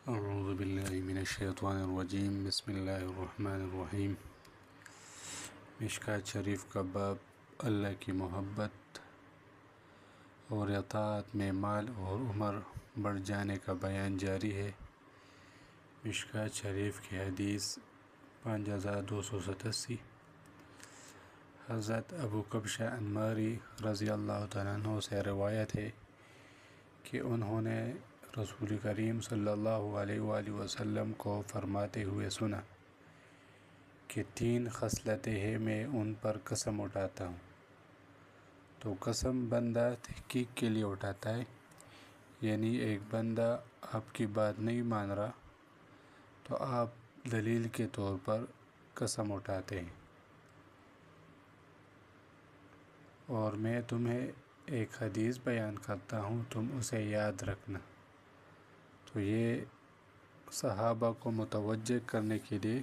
اعوذ باللہ من الشیطان الرجیم بسم اللہ الرحمن الرحیم۔ مشکوٰۃ شریف کا باب اللہ کی محبت اور اطاعت میں مال اور عمر بڑھ جانے کا بیان جاری ہے۔ مشکوٰۃ شریف کی حدیث 5287۔ حضرت ابو کبشہ انماری رضی اللہ تعالیٰ عنہ سے روایت ہے کہ انہوں نے رسول کریم صلی اللہ علیہ وآلہ وسلم کو فرماتے ہوئے سنا کہ 3 خصلتیں ہیں، میں ان پر قسم اٹھاتا ہوں۔ تو قسم بندہ تحقیق کے لیے اٹھاتا ہے، یعنی ایک بندہ آپ کی بات نہیں مان رہا تو آپ دلیل کے طور پر قسم اٹھاتے ہیں۔ اور میں تمہیں ایک حدیث بیان کرتا ہوں، تم اسے یاد رکھنا۔ تو یہ صحابہ کو متوجہ کرنے کے لیے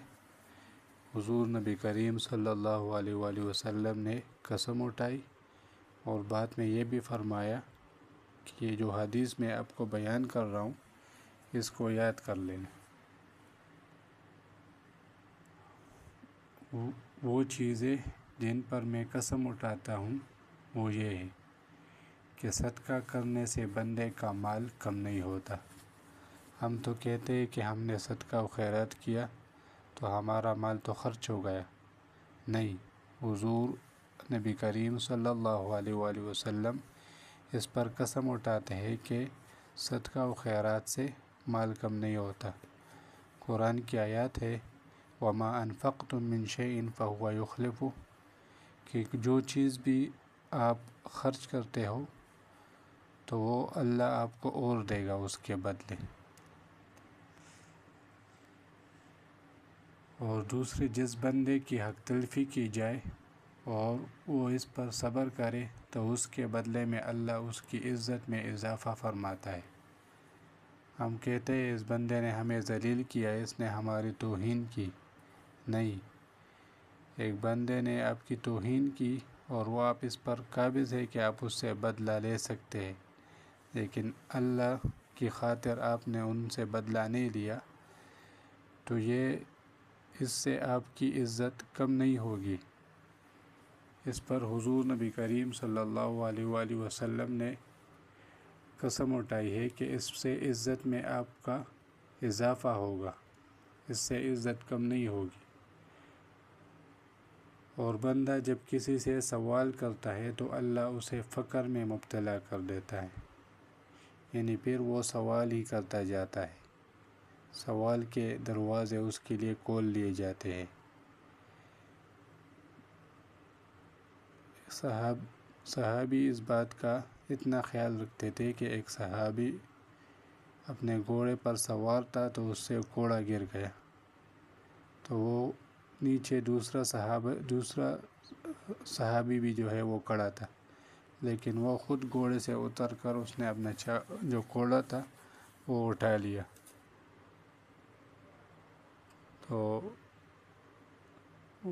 حضور نبی کریم صلی اللہ علیہ وآلہ وسلم نے قسم اٹھائی، اور بعد میں یہ بھی فرمایا کہ یہ جو حدیث میں آپ کو بیان کر رہا ہوں اس کو یاد کر لینا۔ وہ چیزیں جن پر میں قسم اٹھاتا ہوں وہ یہ ہے کہ صدقہ کرنے سے بندے کا مال کم نہیں ہوتا۔ ہم تو کہتے ہیں کہ ہم نے صدقہ و خیرات کیا تو ہمارا مال تو خرچ ہو گیا۔ نہیں، حضور نبی کریم صلی اللہ علیہ وآلہ وسلم اس پر قسم اٹھاتے ہیں کہ صدقہ و خیرات سے مال کم نہیں ہوتا۔ قرآن کی آیات ہے وَمَا أَنفَقْتُم مِّن شَيْءٍ فَهُوَ يُخْلِفُهُ، کہ جو چیز بھی آپ خرچ کرتے ہو تو وہ اللہ آپ کو اور دے گا اس کے بدلے۔ اور دوسری، جس بندے کی حق تلفی کی جائے اور وہ اس پر صبر کرے تو اس کے بدلے میں اللہ اس کی عزت میں اضافہ فرماتا ہے۔ ہم کہتے ہیں اس بندے نے ہمیں ذلیل کیا، اس نے ہماری توہین کی۔ نہیں، ایک بندے نے آپ کی توہین کی اور وہ آپ اس پر قابض ہے کہ آپ اس سے بدلہ لے سکتے ہیں، لیکن اللہ کی خاطر آپ نے ان سے بدلہ نہیں لیا، تو یہ اس سے آپ کی عزت کم نہیں ہوگی۔ اس پر حضور نبی کریم صلی اللہ علیہ وآلہ وسلم نے قسم اٹھائی ہے کہ اس سے عزت میں آپ کا اضافہ ہوگا، اس سے عزت کم نہیں ہوگی۔ اور بندہ جب کسی سے سوال کرتا ہے تو اللہ اسے فقر میں مبتلا کر دیتا ہے، یعنی پھر وہ سوال ہی کرتا جاتا ہے، سوال کے دروازے اس کے لیے کھول لیے جاتے ہیں۔ صحابی اس بات کا اتنا خیال رکھتے تھے کہ ایک صحابی اپنے گھوڑے پر سوار تھا تو اس سے گھوڑا گر گیا، تو وہ نیچے دوسرا صحابی بھی جو ہے وہ کھڑا تھا، لیکن وہ خود گھوڑے سے اتر کر اس نے اپنا جو گھوڑا تھا وہ اٹھا لیا۔ تو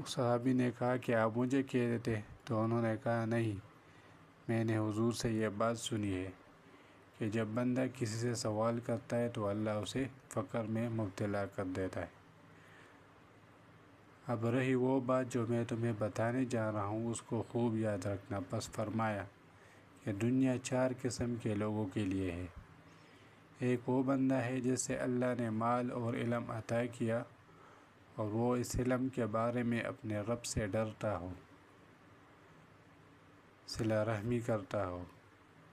صحابی نے کہا کہ آپ مجھے کہہ دیتے، تو انہوں نے کہا نہیں، میں نے حضور سے یہ بات سنی ہے کہ جب بندہ کسی سے سوال کرتا ہے تو اللہ اسے فقر میں مبتلا کر دیتا ہے۔ اب رہی وہ بات جو میں تمہیں بتانے جا رہا ہوں، اس کو خوب یاد رکھنا۔ پس فرمایا کہ دنیا 4 قسم کے لوگوں کے لیے ہے۔ ایک وہ بندہ ہے جسے اللہ نے مال اور علم عطا کیا اور وہ اس علم کے بارے میں اپنے رب سے ڈرتا ہو، صلہ رحمی کرتا ہو،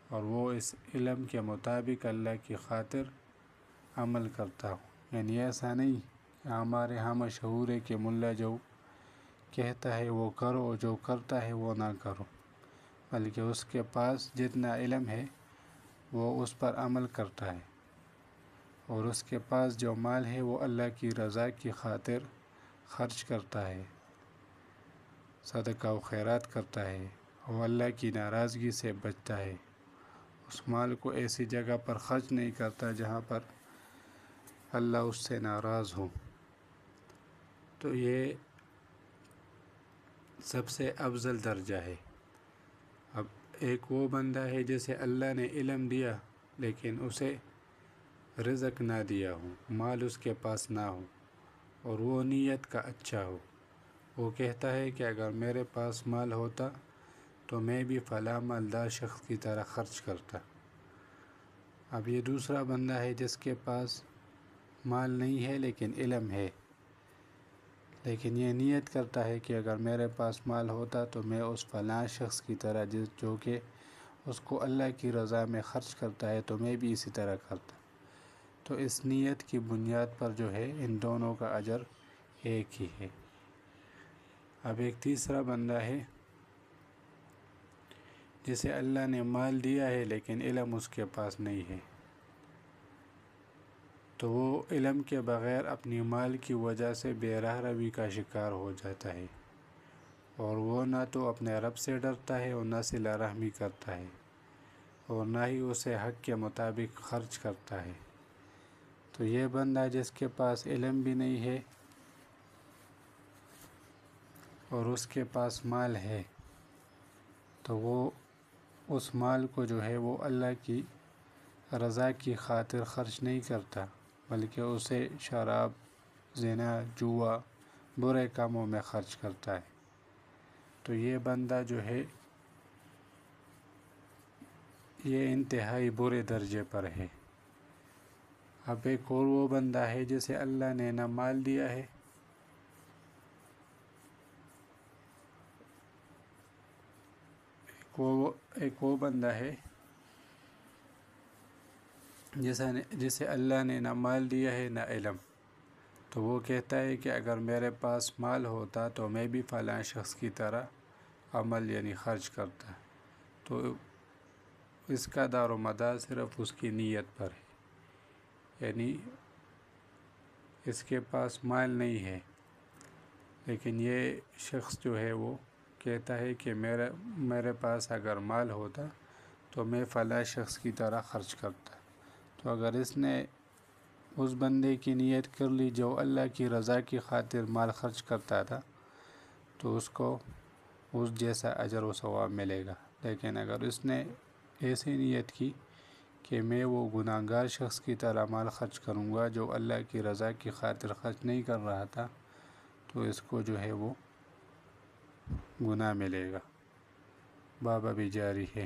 اور وہ اس علم کے مطابق اللہ کی خاطر عمل کرتا ہو۔ یعنی ایسا نہیں کہ ہمارے ہاں مشہور ہے کہ ملا جو کہتا ہے وہ کرو، جو کرتا ہے وہ نہ کرو، بلکہ اس کے پاس جتنا علم ہے وہ اس پر عمل کرتا ہے، اور اس کے پاس جو مال ہے وہ اللہ کی رضا کی خاطر خرچ کرتا ہے، صدقہ و خیرات کرتا ہے، اور اللہ کی ناراضگی سے بچتا ہے۔ اس مال کو ایسی جگہ پر خرچ نہیں کرتا جہاں پر اللہ اس سے ناراض ہو۔ تو یہ سب سے افضل درجہ ہے۔ اب ایک وہ بندہ ہے جسے اللہ نے علم دیا لیکن اسے رزق نہ دیا ہو، مال اس کے پاس نہ ہو اور وہ نیت کا اچھا ہو، وہ کہتا ہے کہ اگر میرے پاس مال ہوتا تو میں بھی فلاں مالدار شخص کی طرح خرچ کرتا۔ اب یہ دوسرا بندہ ہے جس کے پاس مال نہیں ہے لیکن علم ہے، لیکن یہ نیت کرتا ہے کہ اگر میرے پاس مال ہوتا تو میں اس فلاں شخص کی طرح جو کہ اس کو اللہ کی رضا میں خرچ کرتا ہے تو میں بھی اسی طرح کرتا۔ تو اس نیت کی بنیاد پر جو ہے ان دونوں کا اجر ایک ہی ہے۔ اب ایک تیسرا بندہ ہے جسے اللہ نے مال دیا ہے لیکن علم اس کے پاس نہیں ہے، تو وہ علم کے بغیر اپنی مال کی وجہ سے بے راہ روی کا شکار ہو جاتا ہے، اور وہ نہ تو اپنے رب سے ڈرتا ہے اور نہ صلہ رحمی کرتا ہے اور نہ ہی اسے حق کے مطابق خرچ کرتا ہے۔ تو یہ بندہ جس کے پاس علم بھی نہیں ہے اور اس کے پاس مال ہے، تو وہ اس مال کو جو ہے وہ اللہ کی رضا کی خاطر خرچ نہیں کرتا، بلکہ اسے شراب، زنا، جوا، برے کاموں میں خرچ کرتا ہے۔ تو یہ بندہ جو ہے یہ انتہائی برے درجے پر ہے۔ اب ایک اور وہ بندہ ہے جسے اللہ نے نہ مال دیا ہے ایک وہ بندہ ہے جسے اللہ نے نہ مال دیا ہے نہ علم، تو وہ کہتا ہے کہ اگر میرے پاس مال ہوتا تو میں بھی فلاں شخص کی طرح عمل یعنی خرچ کرتا۔ تو اس کا دار و مدار صرف اس کی نیت پر ہے، یعنی اس کے پاس مال نہیں ہے لیکن یہ شخص جو ہے وہ کہتا ہے کہ میرے پاس اگر مال ہوتا تو میں فلاں شخص کی طرح خرچ کرتا۔ تو اگر اس نے اس بندے کی نیت کر لی جو اللہ کی رضا کی خاطر مال خرچ کرتا تھا تو اس کو اس جیسا اجر و ثواب ملے گا، لیکن اگر اس نے ایسی نیت کی کہ میں وہ گناہ گار شخص کی طرح مال خرچ کروں گا جو اللہ کی رضا کی خاطر خرچ نہیں کر رہا تھا، تو اس کو جو ہے وہ گناہ ملے گا۔ باب ابھی جاری ہے۔